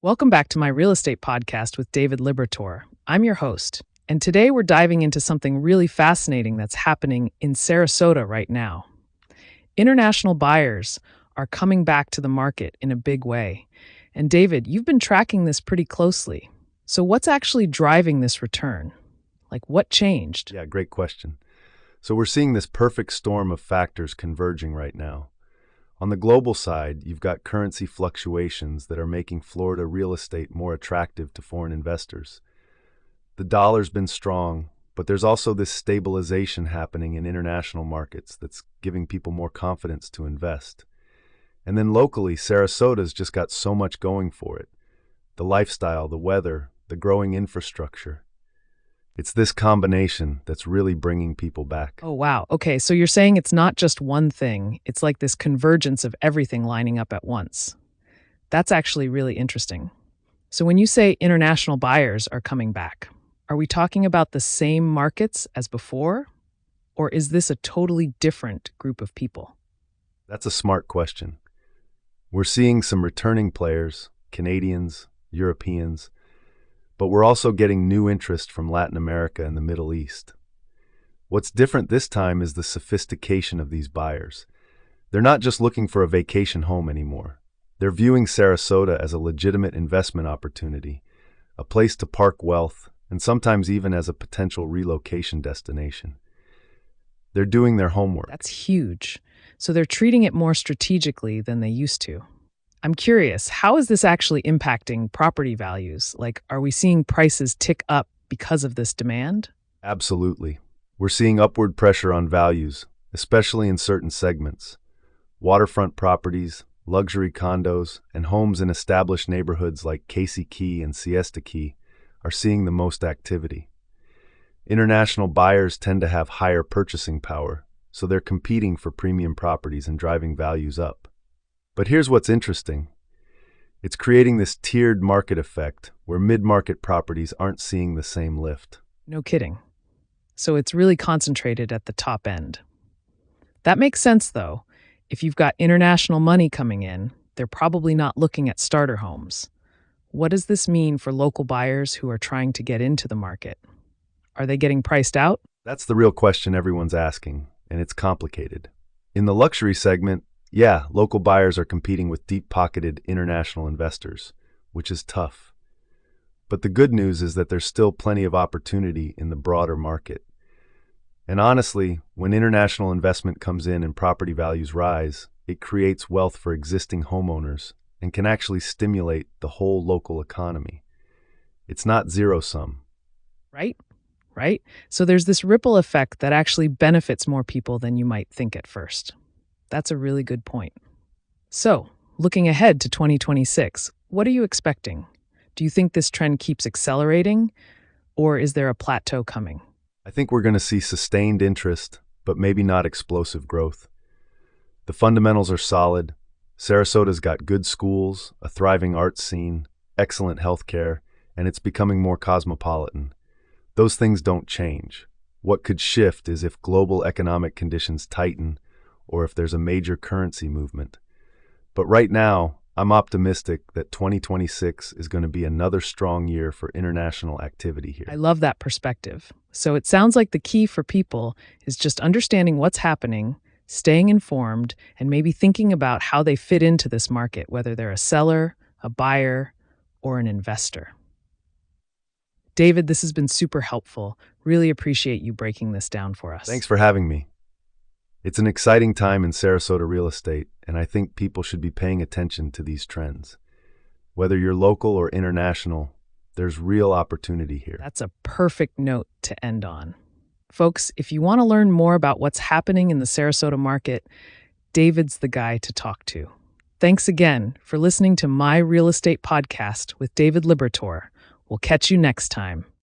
Welcome back to my real estate podcast with David Liberator. I'm your host, and today we're diving into something really fascinating that's happening in Sarasota right now. International buyers are coming back to the market in a big way. And David, you've been tracking this pretty closely. So what's actually driving this return? Like, what changed? Yeah, great question. So we're seeing this perfect storm of factors converging right now. On the global side, you've got currency fluctuations that are making Florida real estate more attractive to foreign investors. The dollar's been strong, but there's also this stabilization happening in international markets that's giving people more confidence to invest. And then locally, Sarasota's just got so much going for it. The lifestyle, the weather, the growing infrastructure. It's this combination that's really bringing people back. Oh, wow. Okay, so you're saying it's not just one thing. It's like this convergence of everything lining up at once. That's actually really interesting. So when you say international buyers are coming back, are we talking about the same markets as before? Or is this a totally different group of people? That's a smart question. We're seeing some returning players, Canadians, Europeans, but we're also getting new interest from Latin America and the Middle East. What's different this time is the sophistication of these buyers. They're not just looking for a vacation home anymore. They're viewing Sarasota as a legitimate investment opportunity, a place to park wealth, and sometimes even as a potential relocation destination. They're doing their homework. That's huge. So they're treating it more strategically than they used to. I'm curious, how is this actually impacting property values? Like, are we seeing prices tick up because of this demand? Absolutely. We're seeing upward pressure on values, especially in certain segments. Waterfront properties, luxury condos, and homes in established neighborhoods like Casey Key and Siesta Key are seeing the most activity. International buyers tend to have higher purchasing power, so they're competing for premium properties and driving values up. But here's what's interesting. It's creating this tiered market effect where mid-market properties aren't seeing the same lift. No kidding. So it's really concentrated at the top end. That makes sense, though. If you've got international money coming in, they're probably not looking at starter homes. What does this mean for local buyers who are trying to get into the market? Are they getting priced out? That's the real question everyone's asking, and it's complicated. In the luxury segment, yeah, local buyers are competing with deep-pocketed international investors, which is tough. But the good news is that there's still plenty of opportunity in the broader market. And honestly, when international investment comes in and property values rise, it creates wealth for existing homeowners and can actually stimulate the whole local economy. It's not zero-sum. Right? So there's this ripple effect that actually benefits more people than you might think at first. That's a really good point. So, looking ahead to 2026, what are you expecting? Do you think this trend keeps accelerating, or is there a plateau coming? I think we're going to see sustained interest, but maybe not explosive growth. The fundamentals are solid. Sarasota's got good schools, a thriving arts scene, excellent healthcare, and it's becoming more cosmopolitan. Those things don't change. What could shift is if global economic conditions tighten or if there's a major currency movement. But right now, I'm optimistic that 2026 is going to be another strong year for international activity here. I love that perspective. So it sounds like the key for people is just understanding what's happening, staying informed, and maybe thinking about how they fit into this market, whether they're a seller, a buyer, or an investor. David, this has been super helpful. Really appreciate you breaking this down for us. Thanks for having me. It's an exciting time in Sarasota real estate, and I think people should be paying attention to these trends. Whether you're local or international, there's real opportunity here. That's a perfect note to end on. Folks, if you want to learn more about what's happening in the Sarasota market, David's the guy to talk to. Thanks again for listening to my real estate podcast with David Liberator. We'll catch you next time.